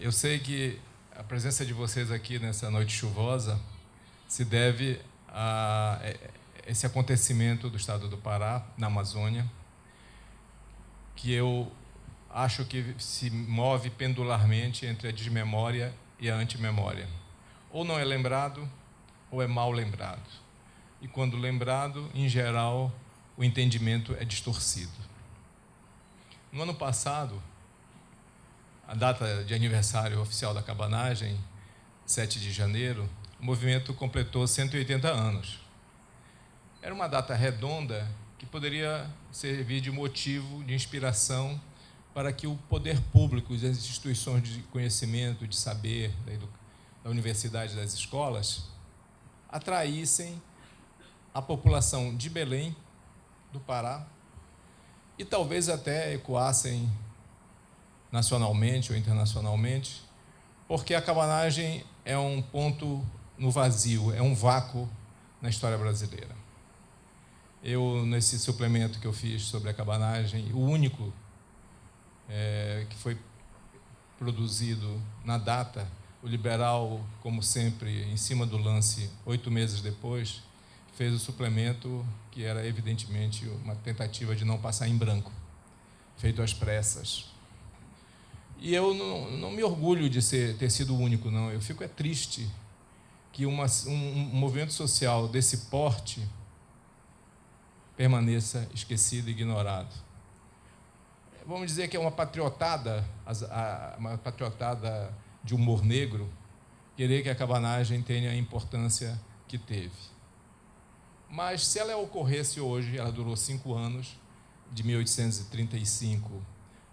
Eu sei que a presença de vocês aqui nessa noite chuvosa se deve a esse acontecimento do estado do Pará, na Amazônia, que eu acho que se move pendularmente entre a desmemória e a antimemória. Ou não é lembrado, ou é mal lembrado. E quando lembrado, em geral, o entendimento é distorcido. No ano passado, a data de aniversário oficial da cabanagem, 7 de janeiro, o movimento completou 180 anos. Era uma data redonda que poderia servir de motivo, de inspiração, para que o poder público e as instituições de conhecimento, de saber, da universidade, das escolas, atraíssem a população de Belém, do Pará, e talvez até ecoassem nacionalmente ou internacionalmente, porque a cabanagem é um ponto no vazio, é um vácuo na história brasileira. Eu, nesse suplemento que eu fiz sobre a cabanagem, o único que foi produzido na data, o Liberal, como sempre, em cima do lance, 8 meses depois, fez o suplemento que era, evidentemente, uma tentativa de não passar em branco, feito às pressas. E eu não me orgulho de ter sido o único, não. Eu fico triste que um movimento social desse porte permaneça esquecido e ignorado. Vamos dizer que é uma patriotada de humor negro, querer que a cabanagem tenha a importância que teve. Mas, se ela ocorresse hoje, ela durou 5 anos, de 1835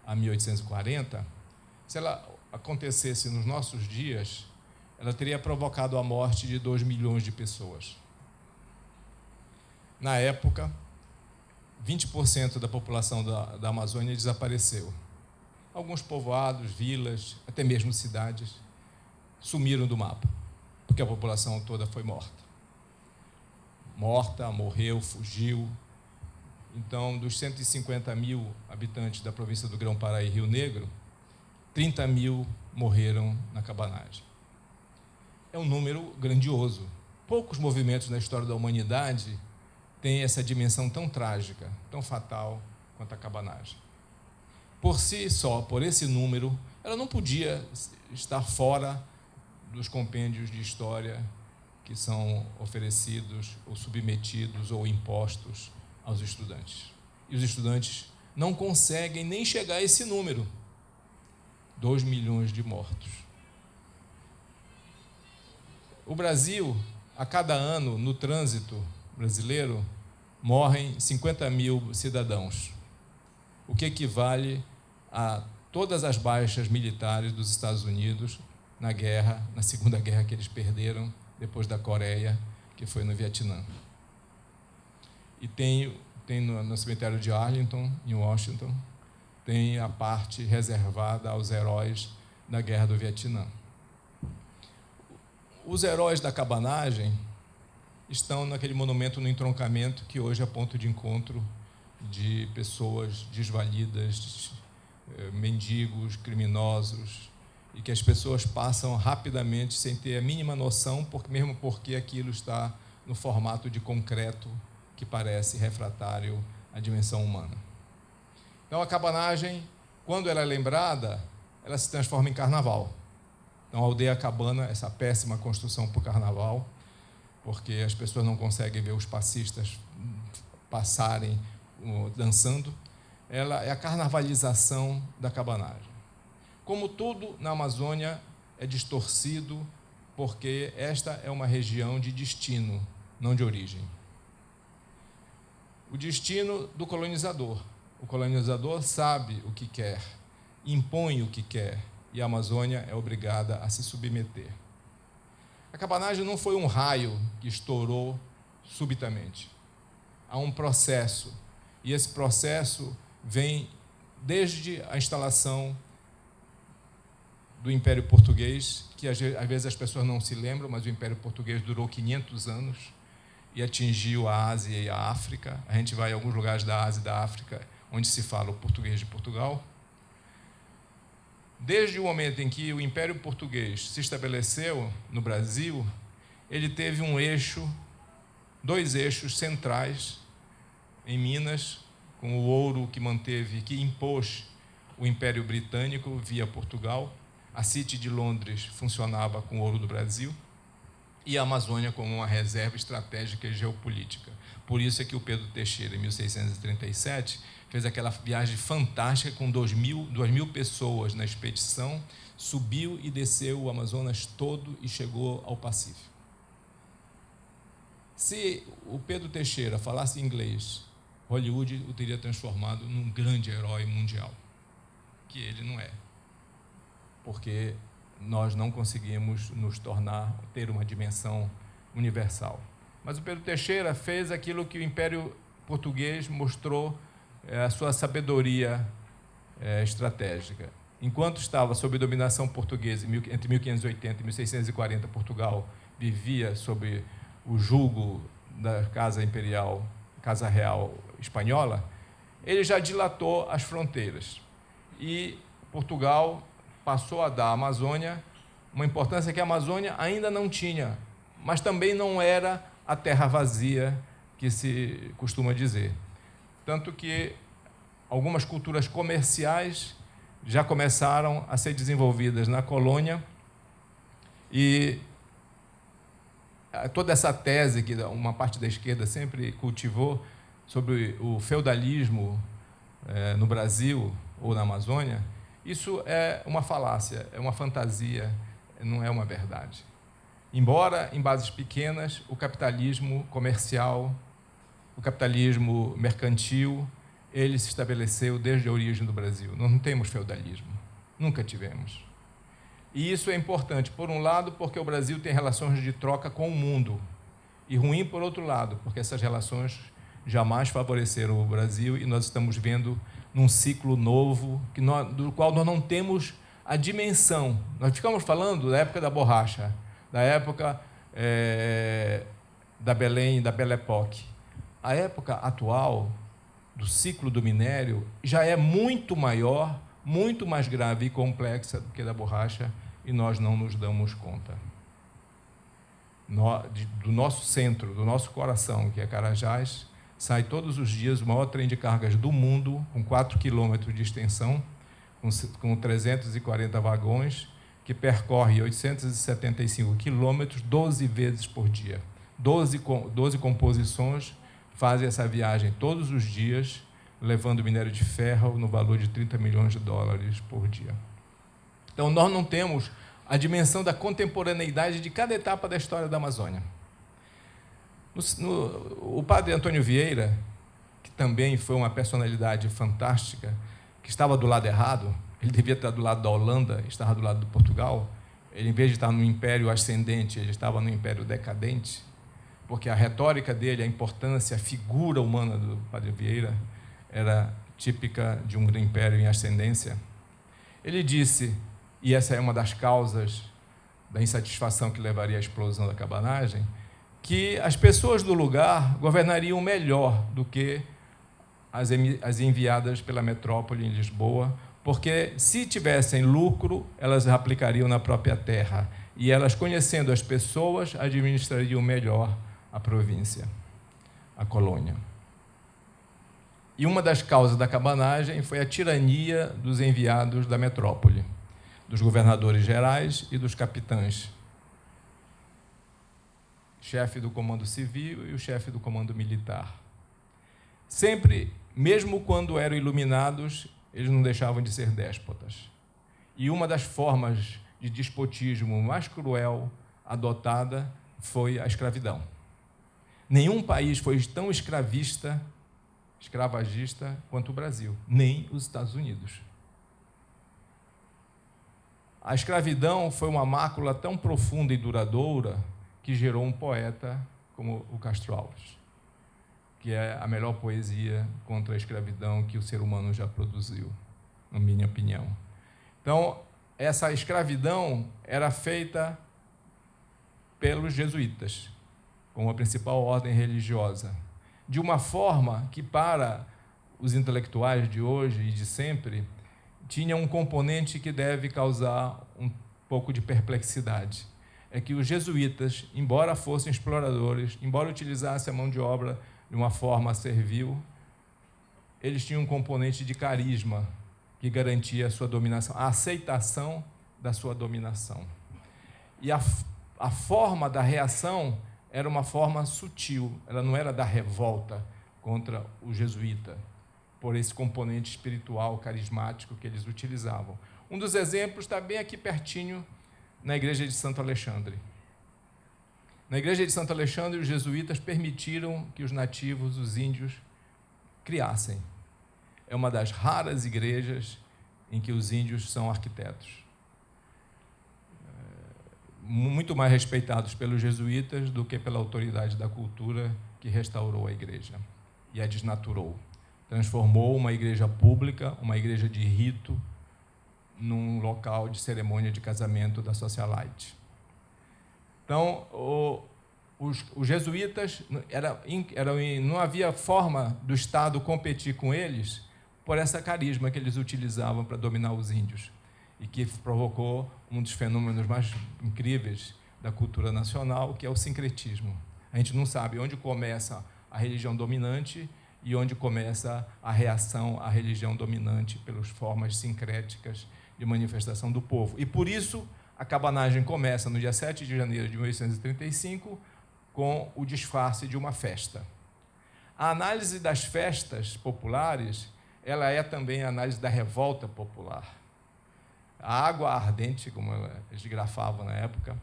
a 1840, se ela acontecesse nos nossos dias, ela teria provocado a morte de 2 milhões de pessoas. Na época, 20% da população da Amazônia desapareceu. Alguns povoados, vilas, até mesmo cidades, sumiram do mapa, porque a população toda foi morta. Morreu, fugiu. Então, dos 150 mil habitantes da província do Grão-Pará e Rio Negro, 30 mil morreram na cabanagem. É um número grandioso. Poucos movimentos na história da humanidade têm essa dimensão tão trágica, tão fatal quanto a cabanagem. Por si só, por esse número, ela não podia estar fora dos compêndios de história que são oferecidos, ou submetidos, ou impostos aos estudantes. E os estudantes não conseguem nem chegar a esse número. 2 milhões de mortos. O Brasil, a cada ano, no trânsito brasileiro, morrem 50 mil cidadãos, o que equivale a todas as baixas militares dos Estados Unidos na guerra, na Segunda Guerra que eles perderam depois da Coreia, que foi no Vietnã. E tem no cemitério de Arlington, em Washington, tem a parte reservada aos heróis da Guerra do Vietnã. Os heróis da cabanagem estão naquele monumento no entroncamento que hoje é ponto de encontro de pessoas desvalidas, mendigos, criminosos, e que as pessoas passam rapidamente sem ter a mínima noção, mesmo porque aquilo está no formato de concreto que parece refratário à dimensão humana. Então, a cabanagem, quando ela é lembrada, ela se transforma em carnaval. Então, a aldeia cabana, essa péssima construção para o carnaval, porque as pessoas não conseguem ver os passistas passarem dançando, ela é a carnavalização da cabanagem. Como tudo na Amazônia é distorcido, porque esta é uma região de destino, não de origem. O destino do colonizador. O colonizador sabe o que quer, impõe o que quer, e a Amazônia é obrigada a se submeter. A cabanagem não foi um raio que estourou subitamente. Há um processo, e esse processo vem desde a instalação do Império Português, que às vezes as pessoas não se lembram, mas o Império Português durou 500 anos e atingiu a Ásia e a África. A gente vai em alguns lugares da Ásia e da África onde se fala o português de Portugal. Desde o momento em que o Império Português se estabeleceu no Brasil, ele teve dois eixos centrais em Minas, com o ouro que impôs o Império Britânico via Portugal. A City de Londres funcionava com o ouro do Brasil e a Amazônia como uma reserva estratégica e geopolítica. Por isso é que o Pedro Teixeira, em 1637, fez aquela viagem fantástica com 2.000 pessoas na expedição, subiu e desceu o Amazonas todo e chegou ao Pacífico. Se o Pedro Teixeira falasse inglês, Hollywood o teria transformado num grande herói mundial, que ele não é, porque nós não conseguimos ter uma dimensão universal. Mas o Pedro Teixeira fez aquilo que o Império Português mostrou, a sua sabedoria estratégica. Enquanto estava sob dominação portuguesa, entre 1580 e 1640, Portugal vivia sob o jugo da Casa Imperial, Casa Real Espanhola, ele já dilatou as fronteiras. E Portugal passou a dar à Amazônia uma importância que a Amazônia ainda não tinha, mas também não era a terra vazia que se costuma dizer. Tanto que algumas culturas comerciais já começaram a ser desenvolvidas na colônia, e toda essa tese que uma parte da esquerda sempre cultivou sobre o feudalismo no Brasil ou na Amazônia, isso é uma falácia, é uma fantasia, não é uma verdade. Embora em bases pequenas, o capitalismo comercial, o capitalismo mercantil, ele se estabeleceu desde a origem do Brasil. Nós não temos feudalismo, nunca tivemos. E isso é importante, por um lado, porque o Brasil tem relações de troca com o mundo, e ruim, por outro lado, porque essas relações jamais favoreceram o Brasil, e nós estamos vendo num ciclo novo, do qual nós não temos a dimensão. Nós ficamos falando da época da borracha, da época da Belém, da Belle Époque. A época atual do ciclo do minério já é muito maior, muito mais grave e complexa do que a da borracha, e nós não nos damos conta. Do nosso centro, do nosso coração, que é Carajás, sai todos os dias o maior trem de cargas do mundo, com 4 quilômetros de extensão, com 340 vagões, que percorre 875 quilômetros 12 vezes por dia. 12 composições fazem essa viagem todos os dias, levando minério de ferro no valor de 30 milhões de dólares por dia. Então, nós não temos a dimensão da contemporaneidade de cada etapa da história da Amazônia. O padre Antônio Vieira, que também foi uma personalidade fantástica, que estava do lado errado, ele devia estar do lado da Holanda, estava do lado de Portugal, ele, em vez de estar no império ascendente, ele estava no império decadente, porque a retórica dele, a importância, a figura humana do padre Vieira era típica de um império em ascendência. Ele disse, e essa é uma das causas da insatisfação que levaria à explosão da cabanagem, que as pessoas do lugar governariam melhor do que as enviadas pela metrópole em Lisboa, porque se tivessem lucro, elas aplicariam na própria terra, e elas, conhecendo as pessoas, administrariam melhor a província, a colônia. E uma das causas da cabanagem foi a tirania dos enviados da metrópole, dos governadores gerais e dos capitães, chefe do comando civil e o chefe do comando militar. Sempre, mesmo quando eram iluminados, eles não deixavam de ser déspotas. E uma das formas de despotismo mais cruel adotada foi a escravidão. Nenhum país foi tão escravagista quanto o Brasil, nem os Estados Unidos. A escravidão foi uma mácula tão profunda e duradoura que gerou um poeta como o Castro Alves, que é a melhor poesia contra a escravidão que o ser humano já produziu, na minha opinião. Então, essa escravidão era feita pelos jesuítas, como a principal ordem religiosa, de uma forma que, para os intelectuais de hoje e de sempre, tinha um componente que deve causar um pouco de perplexidade. É que os jesuítas, embora fossem exploradores, embora utilizassem a mão de obra de uma forma servil, eles tinham um componente de carisma que garantia a sua dominação, a aceitação da sua dominação. E a forma da reação era uma forma sutil, ela não era da revolta contra o jesuíta, por esse componente espiritual, carismático que eles utilizavam. Um dos exemplos está bem aqui pertinho, na igreja de Santo Alexandre. Na igreja de Santo Alexandre, os jesuítas permitiram que os nativos, os índios, criassem. É uma das raras igrejas em que os índios são arquitetos. Muito mais respeitados pelos jesuítas do que pela autoridade da cultura que restaurou a igreja e a desnaturou. Transformou uma igreja pública, uma igreja de rito, num local de cerimônia de casamento da socialite. Então, os jesuítas, não havia forma do Estado competir com eles por essa carisma que eles utilizavam para dominar os índios, e que provocou um dos fenômenos mais incríveis da cultura nacional, que é o sincretismo. A gente não sabe onde começa a religião dominante e onde começa a reação à religião dominante pelas formas sincréticas de manifestação do povo. E, por isso, a cabanagem começa no dia 7 de janeiro de 1835, com o disfarce de uma festa. A análise das festas populares, ela é também a análise da revolta popular. A água ardente, como eles grafavam na época,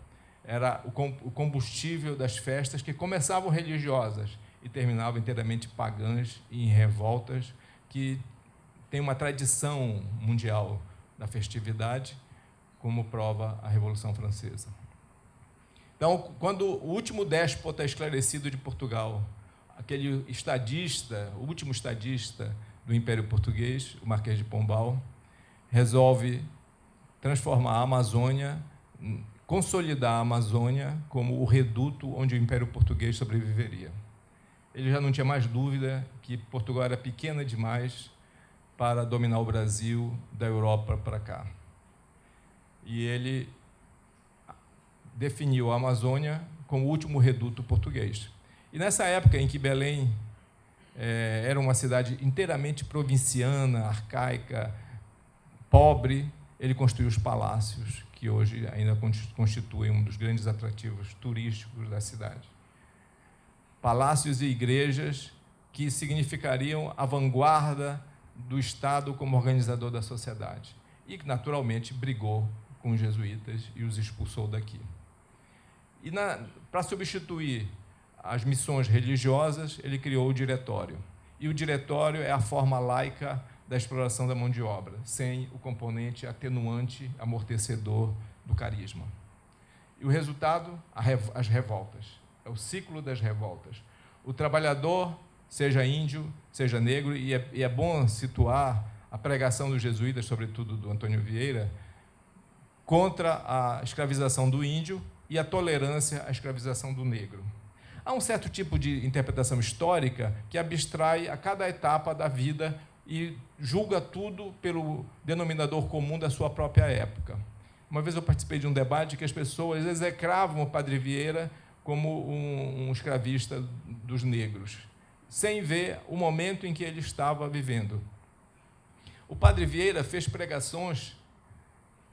era o combustível das festas que começavam religiosas e terminavam inteiramente pagãs e em revoltas, que tem uma tradição mundial da festividade, como prova a Revolução Francesa. Então, quando o último déspota esclarecido de Portugal, aquele estadista, o último estadista do Império Português, o Marquês de Pombal, resolve transformar a Amazônia, consolidar a Amazônia como o reduto onde o Império Português sobreviveria. Ele já não tinha mais dúvida que Portugal era pequena demais para dominar o Brasil da Europa para cá. E ele definiu a Amazônia como o último reduto português. E nessa época em que Belém era uma cidade inteiramente provinciana, arcaica, pobre, ele construiu os palácios, que hoje ainda constituem um dos grandes atrativos turísticos da cidade. Palácios e igrejas que significariam a vanguarda do Estado como organizador da sociedade. E que, naturalmente, brigou com os jesuítas e os expulsou daqui. E, para substituir as missões religiosas, ele criou o diretório. E o diretório é a forma laica da exploração da mão de obra, sem o componente atenuante, amortecedor do carisma. E o resultado, as revoltas. É o ciclo das revoltas. O trabalhador, seja índio, seja negro, e é bom situar a pregação dos jesuítas, sobretudo do Antônio Vieira, contra a escravização do índio e a tolerância à escravização do negro. Há um certo tipo de interpretação histórica que abstrai a cada etapa da vida e julga tudo pelo denominador comum da sua própria época. Uma vez eu participei de um debate que as pessoas execravam o Padre Vieira como um escravista dos negros, sem ver o momento em que ele estava vivendo. O Padre Vieira fez pregações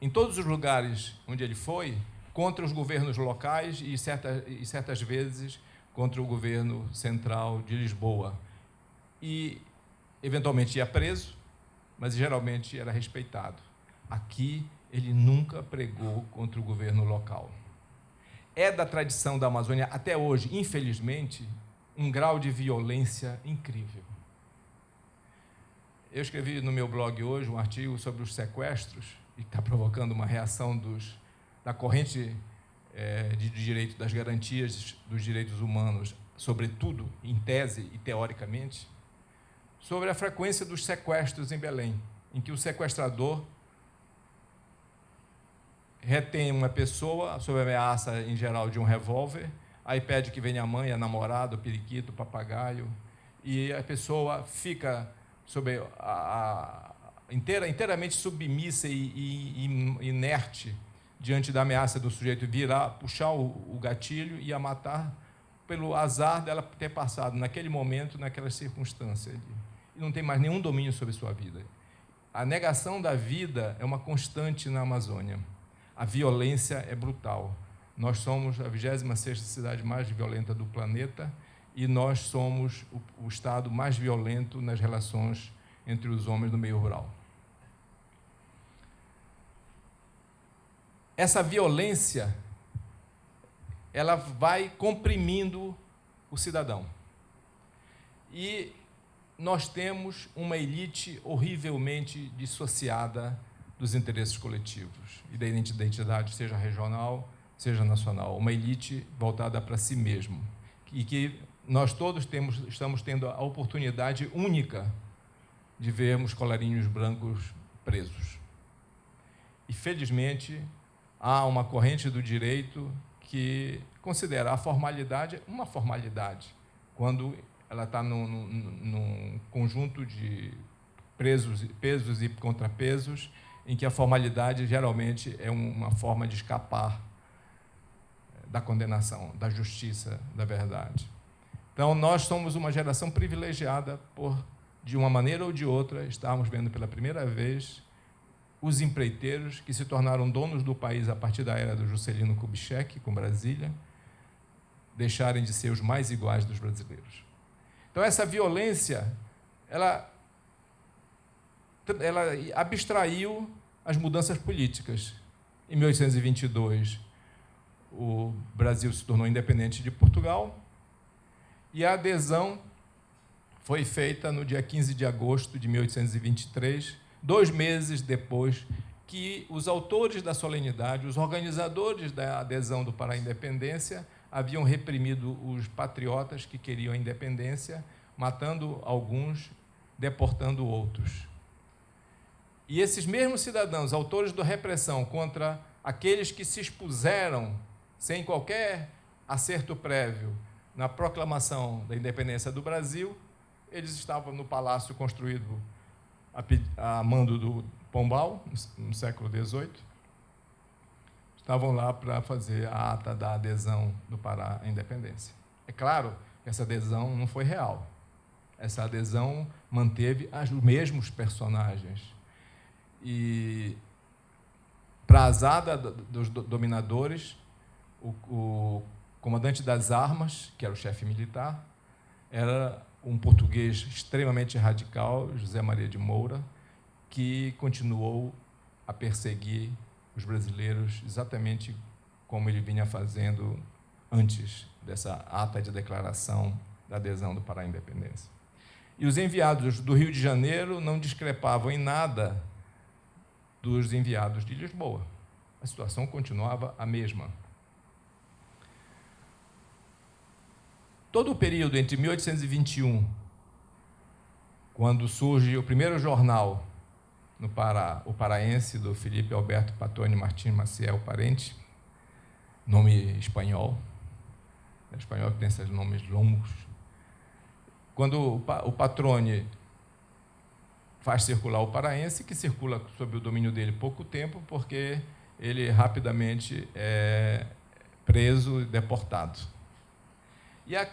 em todos os lugares onde ele foi, contra os governos locais e certas vezes contra o governo central de Lisboa. E, eventualmente, ia preso, mas geralmente era respeitado. Aqui, ele nunca pregou contra o governo local. É da tradição da Amazônia, até hoje, infelizmente, um grau de violência incrível. Eu escrevi no meu blog hoje um artigo sobre os sequestros, e está provocando uma reação da corrente de direito, das garantias dos direitos humanos, sobretudo, em tese e teoricamente, sobre a frequência dos sequestros em Belém, em que o sequestrador retém uma pessoa sob ameaça, em geral, de um revólver, aí pede que venha a mãe, a namorada, o periquito, o papagaio, e a pessoa fica sob inteiramente submissa e inerte diante da ameaça do sujeito virar, puxar o gatilho e a matar pelo azar dela ter passado naquele momento, naquela circunstância. E não tem mais nenhum domínio sobre sua vida. A negação da vida é uma constante na Amazônia. A violência é brutal. Nós somos a 26ª cidade mais violenta do planeta e nós somos o estado mais violento nas relações entre os homens no meio rural. Essa violência, ela vai comprimindo o cidadão. E nós temos uma elite horrivelmente dissociada dos interesses coletivos e da identidade, seja regional, seja nacional. Uma elite voltada para si mesmo. E que nós todos estamos tendo a oportunidade única de vermos colarinhos brancos presos. E, felizmente, há uma corrente do direito que considera a formalidade uma formalidade, quando ela está num conjunto de pesos e contrapesos, em que a formalidade geralmente é uma forma de escapar da condenação, da justiça, da verdade. Então, nós somos uma geração privilegiada por, de uma maneira ou de outra, estarmos vendo pela primeira vez os empreiteiros que se tornaram donos do país a partir da era do Juscelino Kubitschek, com Brasília, deixarem de ser os mais iguais dos brasileiros. Então, essa violência, ela abstraiu as mudanças políticas. Em 1822, o Brasil se tornou independente de Portugal e a adesão foi feita no dia 15 de agosto de 1823, 2 meses depois que os autores da solenidade, os organizadores da adesão do Pará à independência, haviam reprimido os patriotas que queriam a independência, matando alguns, deportando outros. E esses mesmos cidadãos, autores da repressão contra aqueles que se expuseram, sem qualquer acerto prévio, na proclamação da independência do Brasil, eles estavam no palácio construído a mando do Pombal, no século XVIII, estavam lá para fazer a ata da adesão do Pará à independência. É claro que essa adesão não foi real. Essa adesão manteve os mesmos personagens. E, para azar dos dominadores, o comandante das armas, que era o chefe militar, era um português extremamente radical, José Maria de Moura, que continuou a perseguir os brasileiros exatamente como ele vinha fazendo antes dessa ata de declaração da adesão do Pará à independência. E os enviados do Rio de Janeiro não discrepavam em nada dos enviados de Lisboa. A situação continuava a mesma. Todo o período entre 1821, quando surge o primeiro jornal no Pará, o Paraense, do Felipe Alberto Patrone Martins Maciel Parente, nome espanhol, espanhol que tem esses nomes longos. Quando o Patrone faz circular o Paraense, que circula sob o domínio dele pouco tempo, porque ele rapidamente é preso e deportado. E a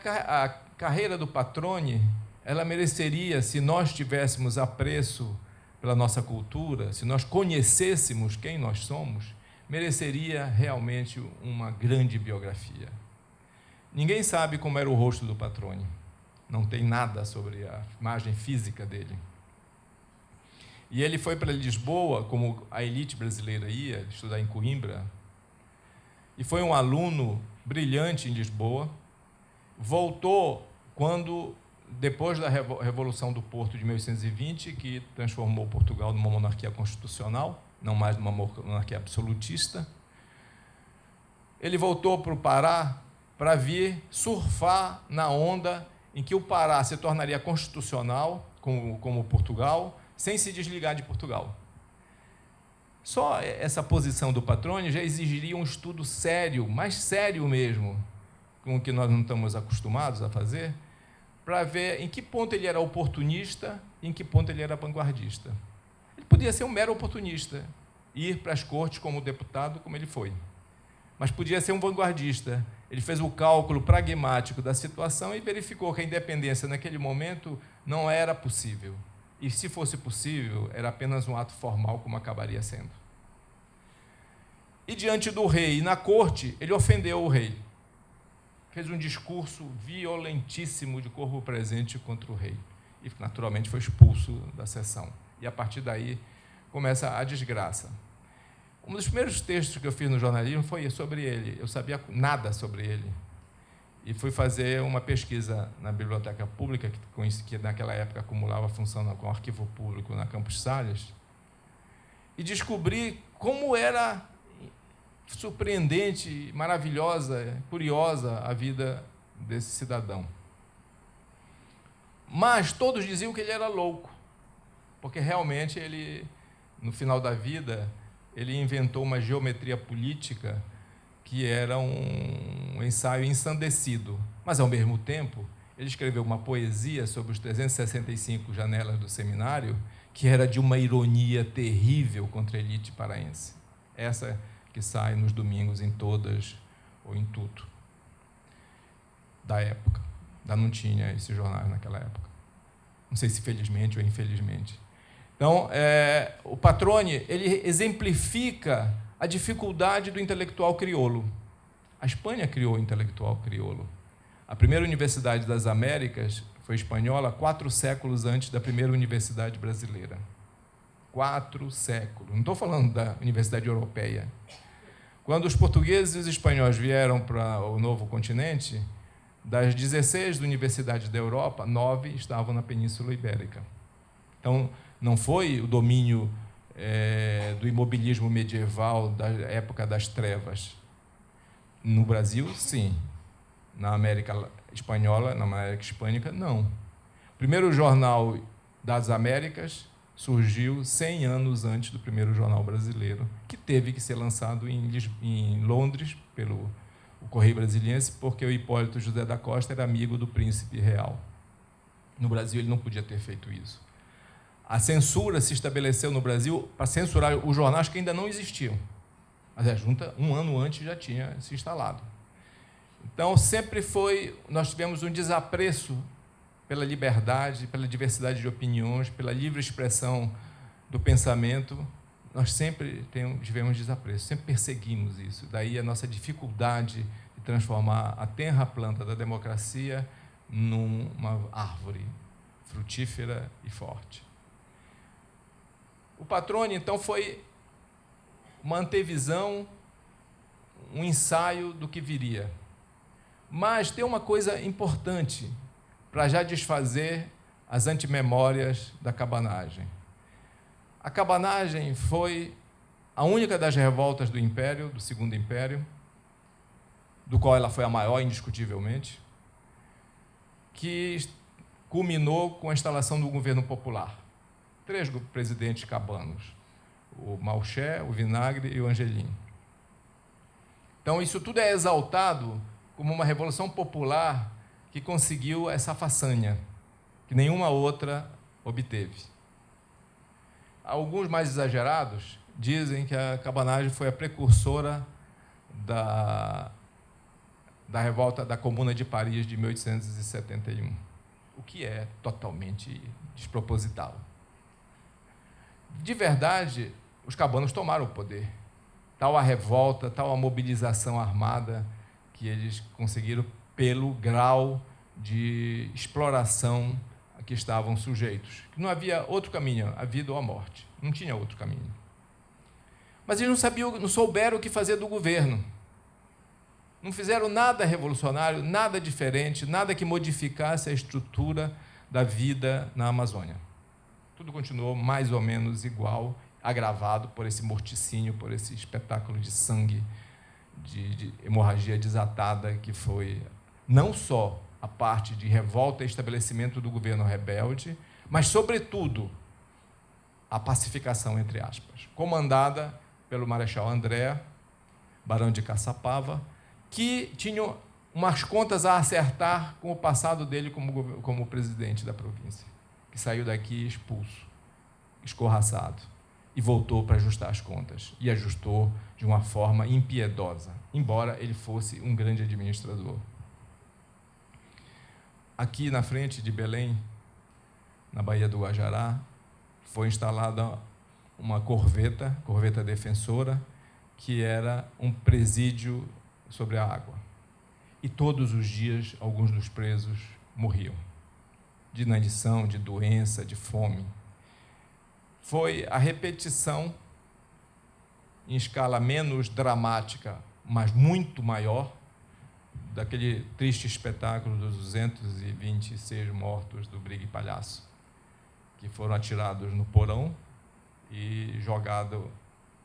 carreira do Patrone, ela mereceria, se nós tivéssemos apreço pela nossa cultura, se nós conhecêssemos quem nós somos, mereceria realmente uma grande biografia. Ninguém sabe como era o rosto do Patrone. Não tem nada sobre a imagem física dele. E ele foi para Lisboa, como a elite brasileira ia, estudar em Coimbra, e foi um aluno brilhante em Lisboa. Voltou quando, depois da Revolução do Porto de 1820, que transformou Portugal numa monarquia constitucional, não mais numa monarquia absolutista, ele voltou para o Pará para vir surfar na onda em que o Pará se tornaria constitucional, como Portugal, sem se desligar de Portugal. Só essa posição do Patrone já exigiria um estudo sério, mais sério mesmo, com o que nós não estamos acostumados a fazer, para ver em que ponto ele era oportunista e em que ponto ele era vanguardista. Ele podia ser um mero oportunista, ir para as cortes como deputado, como ele foi. Mas podia ser um vanguardista. Ele fez o cálculo pragmático da situação e verificou que a independência, naquele momento, não era possível. E, se fosse possível, era apenas um ato formal, como acabaria sendo. E, diante do rei e na corte, ele ofendeu o rei. Fez um discurso violentíssimo de corpo presente contra o rei. E, naturalmente, foi expulso da sessão. E, a partir daí, começa a desgraça. Um dos primeiros textos que eu fiz no jornalismo foi sobre ele. Eu sabia nada sobre ele. E fui fazer uma pesquisa na Biblioteca Pública, que naquela época acumulava função com o Arquivo Público na Campos Salles, e descobri como era surpreendente, maravilhosa, curiosa a vida desse cidadão. Mas todos diziam que ele era louco, porque realmente ele, no final da vida, ele inventou uma geometria política que era um ensaio ensandecido. Mas, ao mesmo tempo, ele escreveu uma poesia sobre os 365 janelas do seminário, que era de uma ironia terrível contra a elite paraense. Essa que sai nos domingos em todas ou em tudo da época. Ainda não tinha esses jornais naquela época. Não sei se felizmente ou infelizmente. Então, o Patrone, ele exemplifica a dificuldade do intelectual crioulo. A Espanha criou o intelectual crioulo. A primeira Universidade das Américas foi espanhola 4 séculos antes da primeira Universidade brasileira. 4 séculos. Não estou falando da Universidade Europeia. Quando os portugueses e os espanhóis vieram para o novo continente, das 16 universidades da Europa, 9 estavam na Península Ibérica. Então, não foi o domínio do imobilismo medieval da época das trevas. No Brasil, sim. Na América Espanhola, na América Hispânica, não. O primeiro jornal das Américas surgiu 100 anos antes do primeiro jornal brasileiro, que teve que ser lançado em Londres pelo Correio Brasiliense, porque o Hipólito José da Costa era amigo do príncipe real. No Brasil, ele não podia ter feito isso. A censura se estabeleceu no Brasil para censurar os jornais que ainda não existiam. Mas a junta, um ano antes, já tinha se instalado. Então, nós tivemos um desapreço pela liberdade, pela diversidade de opiniões, pela livre expressão do pensamento. Nós sempre tivemos desapreço, sempre perseguimos isso. Daí a nossa dificuldade de transformar a tenra planta da democracia numa árvore frutífera e forte. O Patrone, então, foi uma antevisão, um ensaio do que viria. Mas tem uma coisa importante para já desfazer as antimemórias da cabanagem. A cabanagem foi a única das revoltas do Império, do Segundo Império, do qual ela foi a maior, indiscutivelmente, que culminou com a instalação do governo popular. 3 presidentes cabanos, o Malcher, o Vinagre e o Angelim. Então, isso tudo é exaltado como uma revolução popular que conseguiu essa façanha, que nenhuma outra obteve. Alguns mais exagerados dizem que a cabanagem foi a precursora da revolta da Comuna de Paris de 1871, o que é totalmente desproposital. De verdade, os cabanos tomaram o poder. Tal a revolta, tal a mobilização armada que eles conseguiram pelo grau de exploração a que estavam sujeitos. Não havia outro caminho, a vida ou a morte. Não tinha outro caminho. Mas eles não souberam o que fazer do governo. Não fizeram nada revolucionário, nada diferente, nada que modificasse a estrutura da vida na Amazônia. Tudo continuou mais ou menos igual, agravado por esse morticínio, por esse espetáculo de sangue, de hemorragia desatada, que foi não só a parte de revolta e estabelecimento do governo rebelde, mas, sobretudo, a pacificação, entre aspas, comandada pelo Marechal André, barão de Caçapava, que tinha umas contas a acertar com o passado dele como presidente da província, que saiu daqui expulso, escorraçado. e voltou para ajustar as contas. E ajustou de uma forma impiedosa, embora ele fosse um grande administrador. Aqui na frente de Belém, na Baía do Guajará, foi instalada uma corveta defensora, que era um presídio sobre a água. E todos os dias, alguns dos presos morriam, de inanição, de doença, de fome. Foi a repetição, em escala menos dramática, mas muito maior, daquele triste espetáculo dos 226 mortos do Brigue Palhaço, que foram atirados no porão e jogado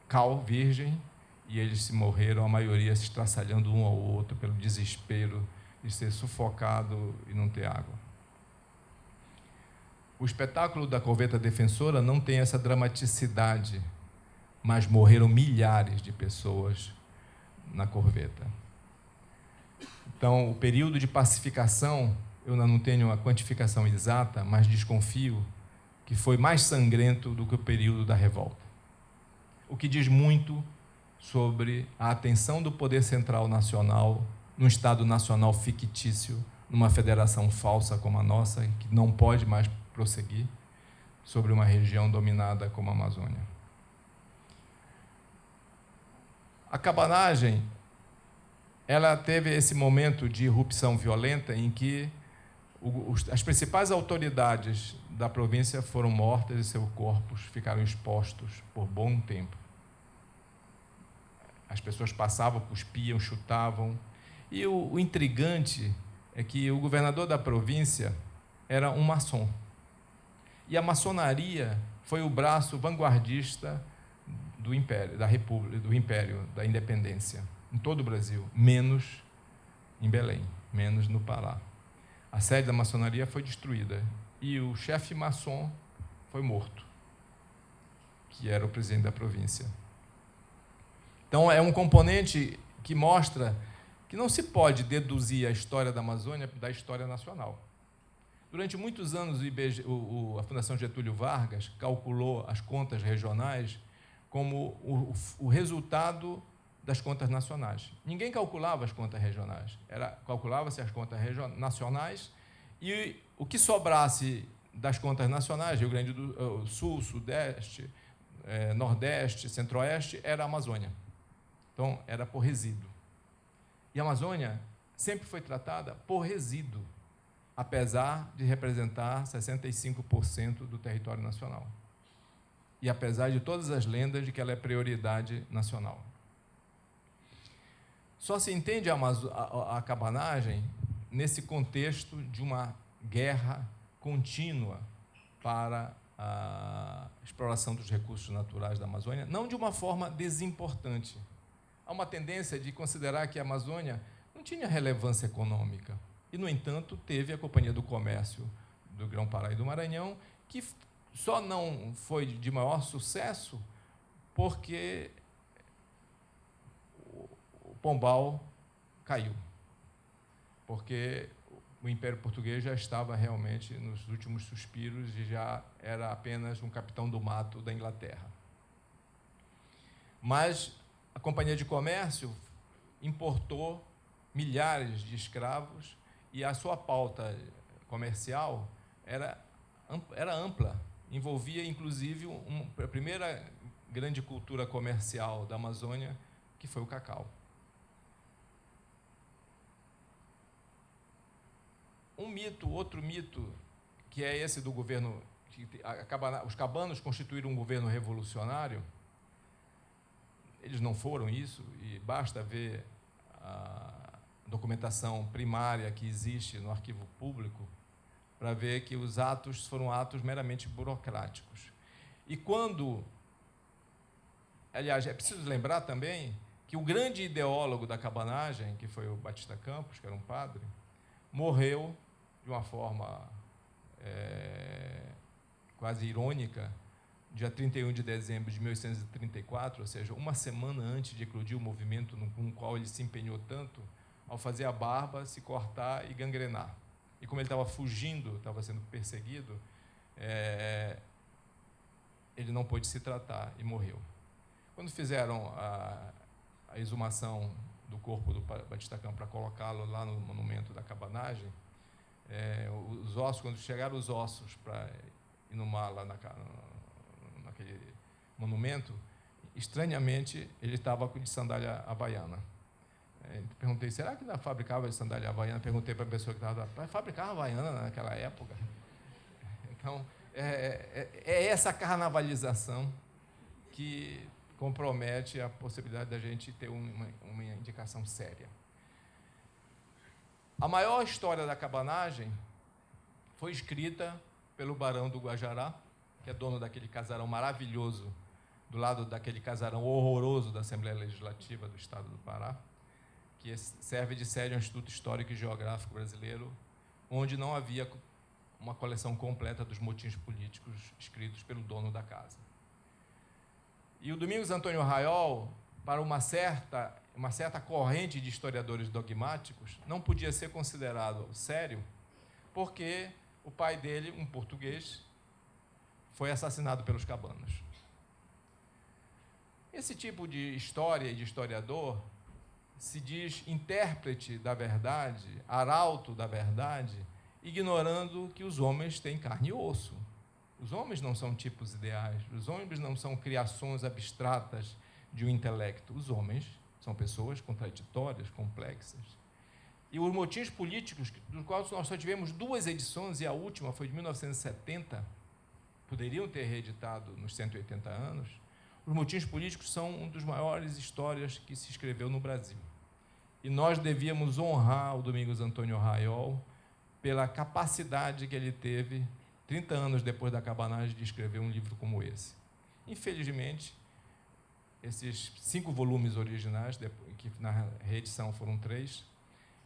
cal virgem, e eles se morreram, a maioria se estraçalhando um ao outro pelo desespero de ser sufocado e não ter água. O espetáculo da corveta defensora não tem essa dramaticidade, mas morreram milhares de pessoas na corveta. Então, o período de pacificação, eu não tenho a quantificação exata, mas desconfio que foi mais sangrento do que o período da revolta. O que diz muito sobre a atenção do poder central nacional num Estado nacional fictício, numa federação falsa como a nossa, que não pode mais prosseguir, sobre uma região dominada como a Amazônia. A cabanagem, ela teve esse momento de irrupção violenta em que as principais autoridades da província foram mortas e seus corpos ficaram expostos por bom tempo. As pessoas passavam, cuspiam, chutavam. E o intrigante é que o governador da província era um maçom. E a maçonaria foi o braço vanguardista do Império, da República, do Império, da Independência, em todo o Brasil, menos em Belém, menos no Pará. A sede da maçonaria foi destruída e o chefe maçom foi morto, que era o presidente da província. Então, é um componente que mostra que não se pode deduzir a história da Amazônia da história nacional. Durante muitos anos, a Fundação Getúlio Vargas calculou as contas regionais como o resultado das contas nacionais. Ninguém calculava as contas regionais, calculava-se as contas nacionais e o que sobrasse das contas nacionais, Rio Grande do Sul, Sudeste, Nordeste, Centro-Oeste, era a Amazônia. Então, era por resíduo. E a Amazônia sempre foi tratada por resíduo, apesar de representar 65% do território nacional. E apesar de todas as lendas de que ela é prioridade nacional. Só se entende a cabanagem nesse contexto de uma guerra contínua para a exploração dos recursos naturais da Amazônia, não de uma forma desimportante. Há uma tendência de considerar que a Amazônia não tinha relevância econômica. E, no entanto, teve a Companhia do Comércio do Grão-Pará e do Maranhão, que só não foi de maior sucesso porque o Pombal caiu. Porque o Império Português já estava realmente nos últimos suspiros e já era apenas um capitão do mato da Inglaterra. Mas a Companhia de Comércio importou milhares de escravos e a sua pauta comercial era ampla, envolvia, inclusive, a primeira grande cultura comercial da Amazônia, que foi o cacau. Outro mito, que é esse do governo, os cabanos constituíram um governo revolucionário. Eles não foram isso, e basta ver a documentação primária que existe no arquivo público para ver que os atos foram atos meramente burocráticos. E quando... Aliás, é preciso lembrar também que o grande ideólogo da cabanagem, que foi o Batista Campos, que era um padre, morreu de uma forma quase irônica, dia 31 de dezembro de 1834, ou seja, uma semana antes de eclodir o movimento com o qual ele se empenhou tanto, ao fazer a barba, se cortar e gangrenar. E como ele estava fugindo, estava sendo perseguido, ele não pôde se tratar e morreu. Quando fizeram a exumação do corpo do Batista Campos para colocá-lo lá no monumento da cabanagem, os ossos, quando chegaram os ossos para inumar lá naquele monumento, estranhamente ele estava de sandália havaiana. Perguntei, será que ainda fabricava de sandália havaiana? Perguntei para a pessoa que estava lá, fabricava havaiana naquela época? Então, é essa carnavalização que compromete a possibilidade da gente ter uma indicação séria. A maior história da cabanagem foi escrita pelo Barão do Guajará, que é dono daquele casarão maravilhoso, do lado daquele casarão horroroso da Assembleia Legislativa do Estado do Pará, que serve de sede ao Instituto Histórico e Geográfico Brasileiro, onde não havia uma coleção completa dos motins políticos escritos pelo dono da casa. E o Domingos Antônio Raiol, para uma certa corrente de historiadores dogmáticos, não podia ser considerado sério, porque o pai dele, um português, foi assassinado pelos cabanos. Esse tipo de história e de historiador se diz intérprete da verdade, arauto da verdade, ignorando que os homens têm carne e osso. Os homens não são tipos ideais, os homens não são criações abstratas de um intelecto. Os homens são pessoas contraditórias, complexas. E os motins políticos, dos quais nós só tivemos 2 edições, e a última foi de 1970, poderiam ter reeditado nos 180 anos, os motins políticos são uma das maiores histórias que se escreveu no Brasil. E nós devíamos honrar o Domingos Antônio Raiol pela capacidade que ele teve, 30 anos depois da cabanagem, de escrever um livro como esse. Infelizmente, esses 5 volumes originais, que na reedição foram 3,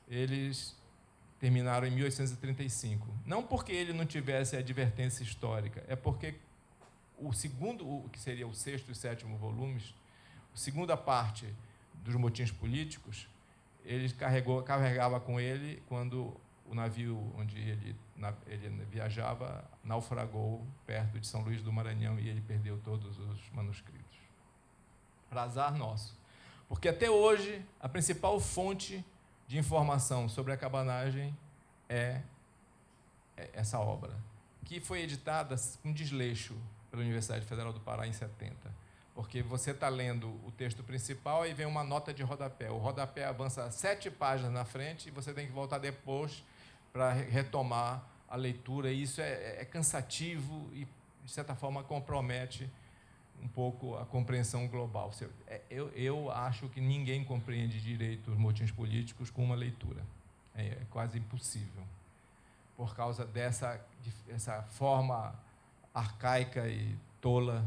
eles terminaram em 1835. Não porque ele não tivesse advertência histórica, é porque o segundo, que seria o 6º e 7º volumes, a segunda parte dos motins políticos, ele carregava com ele quando o navio onde ele viajava naufragou perto de São Luís do Maranhão e ele perdeu todos os manuscritos. Para azar nosso. Porque até hoje a principal fonte de informação sobre a cabanagem é essa obra, que foi editada com desleixo pela Universidade Federal do Pará em 70. Porque você está lendo o texto principal e vem uma nota de rodapé. O rodapé avança 7 páginas na frente e você tem que voltar depois para retomar a leitura. E isso é cansativo e, de certa forma, compromete um pouco a compreensão global. Eu acho que ninguém compreende direito os motins políticos com uma leitura. É quase impossível, por causa dessa forma arcaica e tola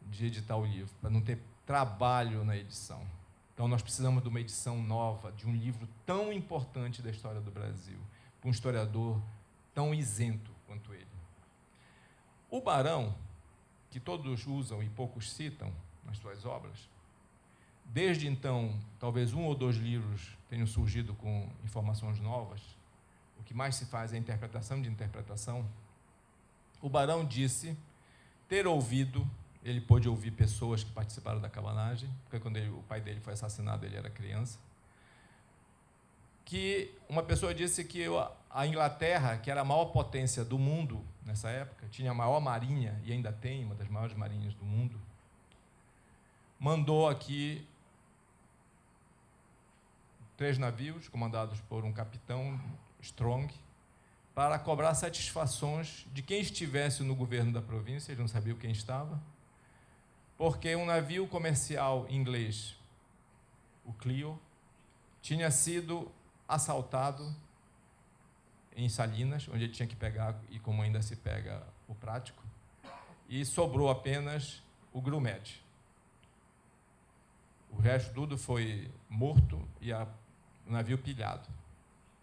de editar o livro, para não ter trabalho na edição. Então, nós precisamos de uma edição nova, de um livro tão importante da história do Brasil, para um historiador tão isento quanto ele. O Barão, que todos usam e poucos citam nas suas obras, desde então, talvez 1 ou 2 livros tenham surgido com informações novas, o que mais se faz é a interpretação de interpretação. O Barão disse ter ouvido, ele pôde ouvir pessoas que participaram da cabanagem, porque quando o pai dele foi assassinado, ele era criança, que uma pessoa disse que a Inglaterra, que era a maior potência do mundo nessa época, tinha a maior marinha, e ainda tem uma das maiores marinhas do mundo, mandou aqui 3 navios, comandados por um capitão Strong, para cobrar satisfações de quem estivesse no governo da província, eles não sabiam quem estava, porque um navio comercial inglês, o Clio, tinha sido assaltado em Salinas, onde ele tinha que pegar, e como ainda se pega o prático, e sobrou apenas o Grumete. O resto tudo foi morto e o navio pilhado.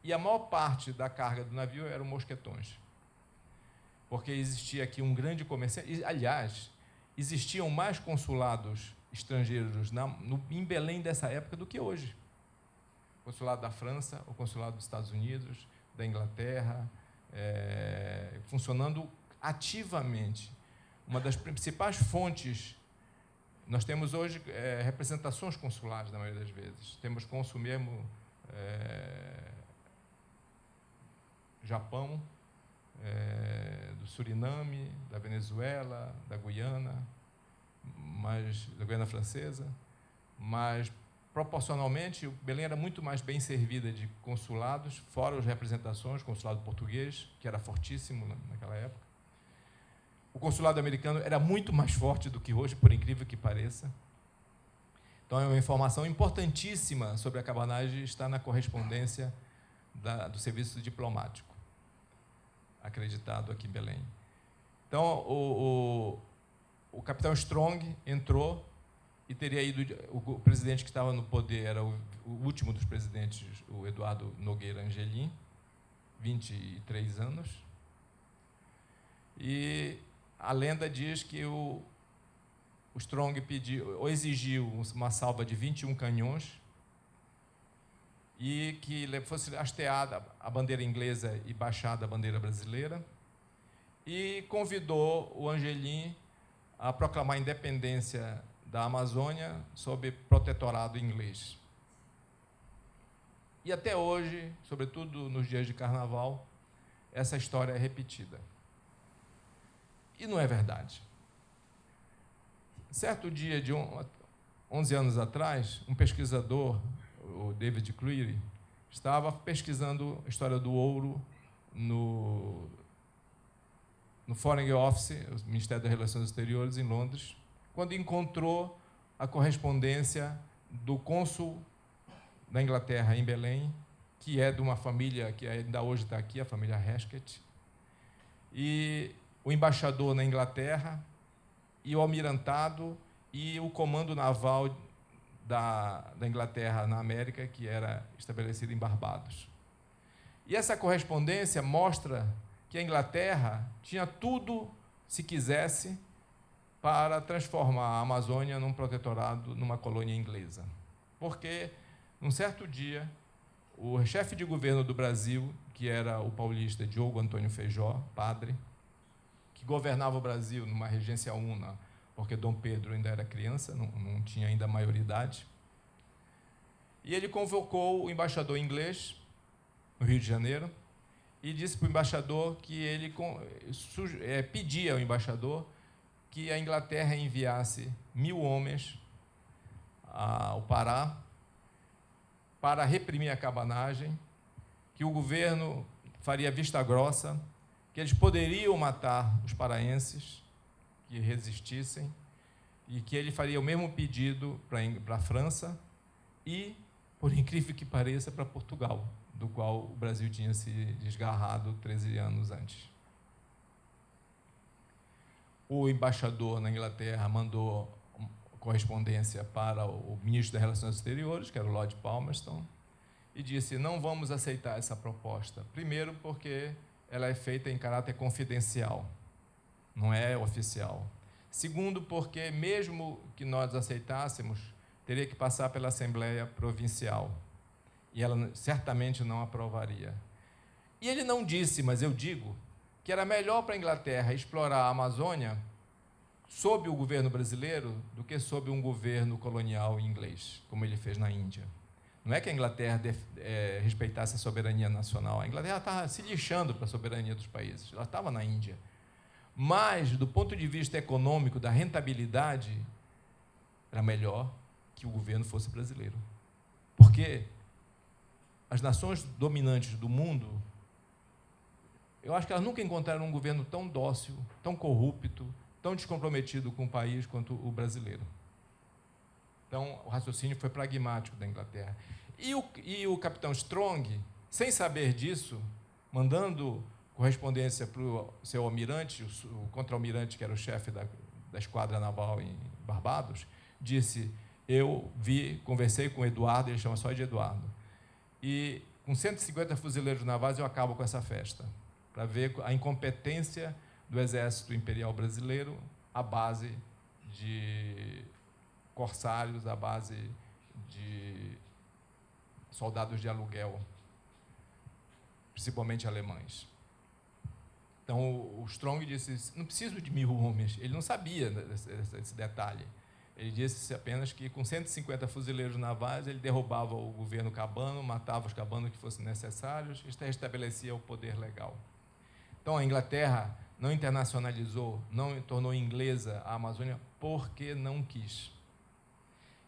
E a maior parte da carga do navio eram mosquetões, porque existia aqui um grande comerciante. Aliás, existiam mais consulados estrangeiros em Belém dessa época do que hoje. O consulado da França, o consulado dos Estados Unidos, da Inglaterra, funcionando ativamente. uma das principais fontes. Nós temos hoje representações consulares, na maioria das vezes. Temos cônsul mesmo, Japão, do Suriname, da Venezuela, da Guiana Francesa, mas proporcionalmente Belém era muito mais bem servida de consulados, fora as representações, consulado português, que era fortíssimo naquela época. O consulado americano era muito mais forte do que hoje, por incrível que pareça. Então, é uma informação importantíssima sobre a cabanagem, está na correspondência do serviço diplomático, acreditado aqui em Belém. Então, o capitão Strong entrou e teria ido. O presidente que estava no poder era o último dos presidentes, o Eduardo Nogueira Angelim, 23 anos. E a lenda diz que o Strong exigiu uma salva de 21 canhões e que fosse hasteada a bandeira inglesa e baixada a bandeira brasileira, e convidou o Angelim a proclamar a independência da Amazônia sob protetorado inglês. E até hoje, sobretudo nos dias de carnaval, essa história é repetida. E não é verdade. Certo dia, de 11 anos atrás, um pesquisador, o David Cleary, estava pesquisando a história do ouro no Foreign Office, o Ministério das Relações Exteriores, em Londres, quando encontrou a correspondência do cônsul da Inglaterra em Belém, que é de uma família que ainda hoje está aqui, a família Hesketh, e o embaixador na Inglaterra, e o almirantado e o comando naval da Inglaterra na América, que era estabelecido em Barbados. E essa correspondência mostra que a Inglaterra tinha tudo, se quisesse, para transformar a Amazônia num protetorado, numa colônia inglesa. Porque, num certo dia, o chefe de governo do Brasil, que era o paulista Diogo Antônio Feijó, padre, que governava o Brasil numa regência una, porque Dom Pedro ainda era criança, não tinha ainda maioridade, e ele convocou o embaixador inglês, no Rio de Janeiro, e disse para o embaixador que ele pedia ao embaixador que a Inglaterra enviasse 1.000 homens ao Pará para reprimir a cabanagem, que o governo faria vista grossa, que eles poderiam matar os paraenses que resistissem, e que ele faria o mesmo pedido para a França e, por incrível que pareça, para Portugal, do qual o Brasil tinha se desgarrado 13 anos antes. O embaixador na Inglaterra mandou correspondência para o ministro das Relações Exteriores, que era o Lord Palmerston, e disse: não vamos aceitar essa proposta. Primeiro, porque ela é feita em caráter confidencial, não é oficial. Segundo, porque mesmo que nós aceitássemos, teria que passar pela Assembleia Provincial, e ela certamente não aprovaria. E ele não disse, mas eu digo, que era melhor para a Inglaterra explorar a Amazônia sob o governo brasileiro do que sob um governo colonial inglês, como ele fez na Índia. Não é que a Inglaterra respeitasse a soberania nacional. A Inglaterra estava se lixando para a soberania dos países. Ela estava na Índia. Mas, do ponto de vista econômico, da rentabilidade, era melhor que o governo fosse brasileiro. Porque as nações dominantes do mundo, eu acho que elas nunca encontraram um governo tão dócil, tão corrupto, tão descomprometido com o país quanto o brasileiro. Então, o raciocínio foi pragmático da Inglaterra. E o capitão Strong, sem saber disso, mandando correspondência para o seu almirante, o contra-almirante, que era o chefe da esquadra naval em Barbados, disse: eu conversei com o Eduardo, ele chama só de Eduardo, e com 150 fuzileiros navais eu acabo com essa festa, para ver a incompetência do Exército Imperial Brasileiro à base de corsários, à base de soldados de aluguel, principalmente alemães. Então, o Strong disse, não preciso de 1000 homens. Ele não sabia desse detalhe. Ele disse apenas que, com 150 fuzileiros navais, ele derrubava o governo cabano, matava os cabanos que fossem necessários e restabelecia o poder legal. Então, a Inglaterra não internacionalizou, não tornou inglesa a Amazônia porque não quis.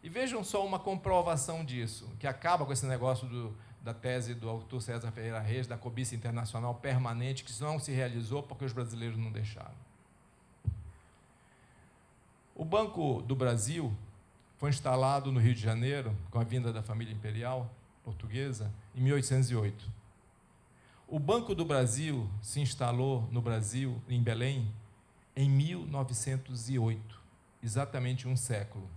E vejam só uma comprovação disso, que acaba com esse negócio da tese do autor César Ferreira Reis, da cobiça internacional permanente, que não se realizou porque os brasileiros não deixaram. O Banco do Brasil foi instalado no Rio de Janeiro, com a vinda da família imperial portuguesa, em 1808. O Banco do Brasil se instalou no Brasil, em Belém, em 1908, exatamente um século.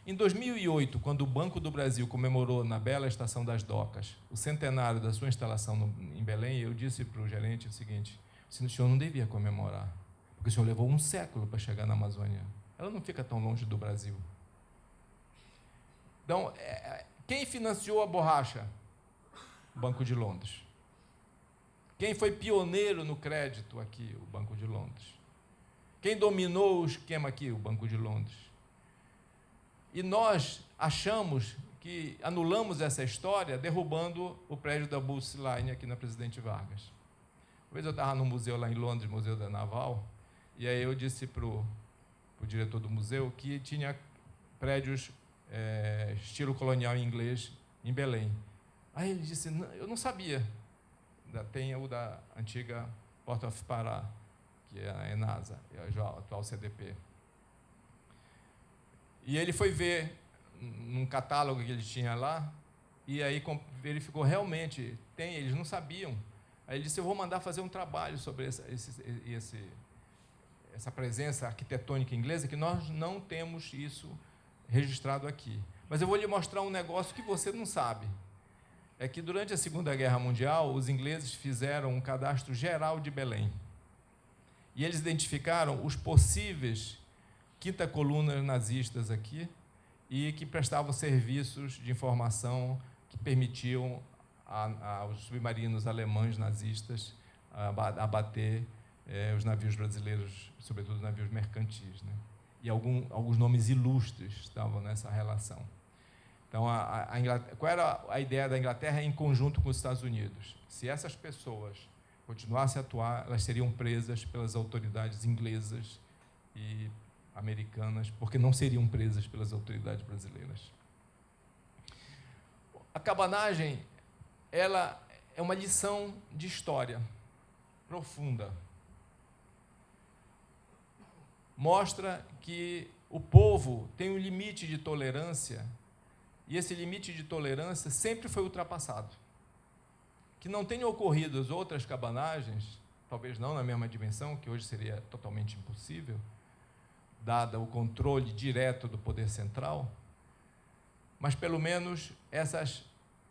Em 2008, quando o Banco do Brasil comemorou na bela Estação das Docas o centenário da sua instalação em Belém, eu disse para o gerente o seguinte: o senhor não devia comemorar, porque o senhor levou um século para chegar na Amazônia. Ela não fica tão longe do Brasil. Então, quem financiou a borracha? O Banco de Londres. Quem foi pioneiro no crédito aqui? O Banco de Londres. Quem dominou o esquema aqui? O Banco de Londres. E nós achamos que anulamos essa história derrubando o prédio da Booth Line aqui na Presidente Vargas. Uma vez eu estava no museu lá em Londres, Museu da Naval, e aí eu disse para o diretor do museu que tinha prédios estilo colonial inglês em Belém. Aí ele disse, eu não sabia. Tem o da antiga Port of Pará, que é a ENASA, a atual CDP. E ele foi ver num catálogo que ele tinha lá, e aí verificou realmente, eles não sabiam. Aí ele disse, eu vou mandar fazer um trabalho sobre essa presença arquitetônica inglesa, que nós não temos isso registrado aqui. Mas eu vou lhe mostrar um negócio que você não sabe. É que durante a Segunda Guerra Mundial, os ingleses fizeram um cadastro geral de Belém. E eles identificaram os possíveis quinta-colunas nazistas aqui e que prestavam serviços de informação que permitiam aos submarinos alemães nazistas abater os navios brasileiros, sobretudo os navios mercantis, né? E alguns nomes ilustres estavam nessa relação. Então, qual era a ideia da Inglaterra em conjunto com os Estados Unidos? Se essas pessoas continuassem a atuar, elas seriam presas pelas autoridades inglesas e americanas, porque não seriam presas pelas autoridades brasileiras. A cabanagem, ela é uma lição de história profunda. Mostra que o povo tem um limite de tolerância, e esse limite de tolerância sempre foi ultrapassado. Que não tenham ocorrido as outras cabanagens, talvez não na mesma dimensão, que hoje seria totalmente impossível, dada o controle direto do poder central, mas pelo menos essas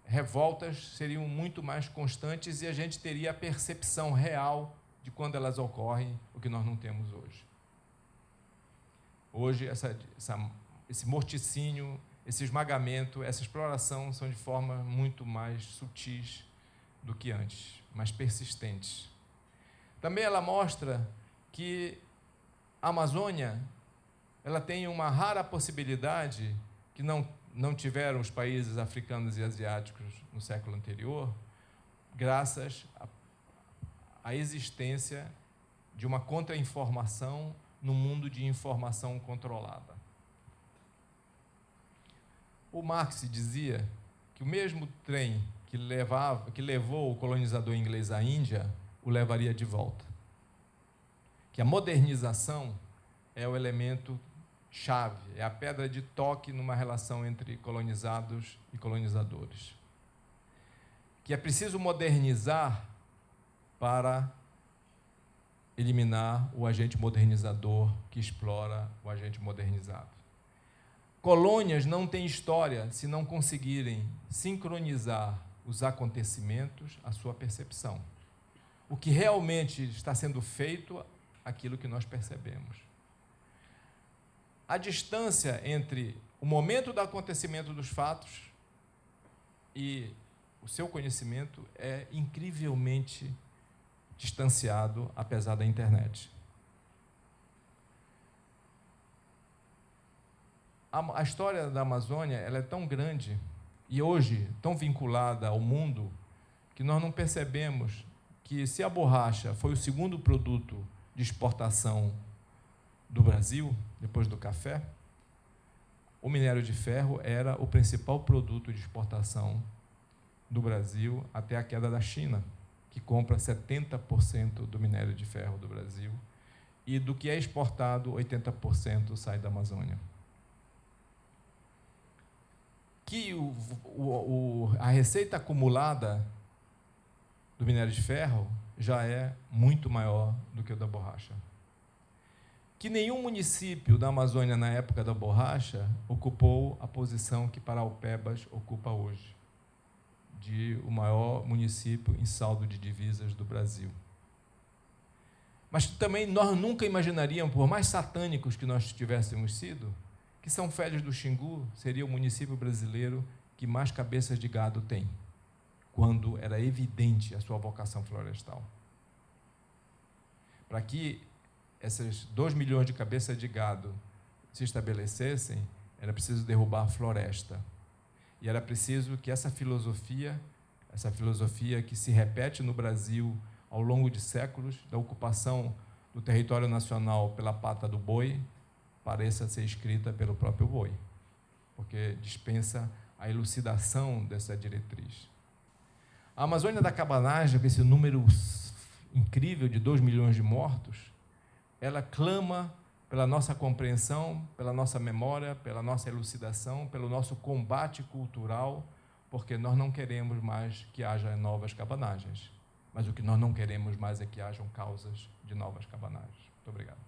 revoltas seriam muito mais constantes e a gente teria a percepção real de quando elas ocorrem, o que nós não temos hoje. Hoje, esse morticínio, esse esmagamento, essa exploração são de forma muito mais sutis do que antes, mais persistentes. Também ela mostra que a Amazônia ela tem uma rara possibilidade que não tiveram os países africanos e asiáticos no século anterior, graças à existência de uma contra-informação no mundo de informação controlada. O Marx dizia que o mesmo trem que levou o colonizador inglês à Índia o levaria de volta. Que a modernização é o elemento chave, é a pedra de toque numa relação entre colonizados e colonizadores. Que é preciso modernizar para eliminar o agente modernizador que explora o agente modernizado. Colônias não têm história se não conseguirem sincronizar os acontecimentos à sua percepção. O que realmente está sendo feito, aquilo que nós percebemos. A distância entre o momento do acontecimento dos fatos e o seu conhecimento é incrivelmente distanciado, apesar da internet. A história da Amazônia ela é tão grande e hoje tão vinculada ao mundo que nós não percebemos que, se a borracha foi o segundo produto de exportação do Brasil, depois do café, o minério de ferro era o principal produto de exportação do Brasil até a queda da China, que compra 70% do minério de ferro do Brasil, e do que é exportado, 80% sai da Amazônia. Que a receita acumulada do minério de ferro já é muito maior do que o da borracha. Que nenhum município da Amazônia, na época da borracha, ocupou a posição que Paraupebas ocupa hoje, de o maior município em saldo de divisas do Brasil. Mas também nós nunca imaginaríamos, por mais satânicos que nós tivéssemos sido, que São Félix do Xingu seria o município brasileiro que mais cabeças de gado tem, quando era evidente a sua vocação florestal. Para que essas 2 milhões de cabeças de gado se estabelecessem, era preciso derrubar a floresta. E era preciso que essa filosofia que se repete no Brasil ao longo de séculos, da ocupação do território nacional pela pata do boi, pareça ser escrita pelo próprio boi, porque dispensa a elucidação dessa diretriz. A Amazônia da cabanagem, com esse número incrível de 2 milhões de mortos, ela clama pela nossa compreensão, pela nossa memória, pela nossa elucidação, pelo nosso combate cultural, porque nós não queremos mais que haja novas cabanagens, mas o que nós não queremos mais é que hajam causas de novas cabanagens. Muito obrigado.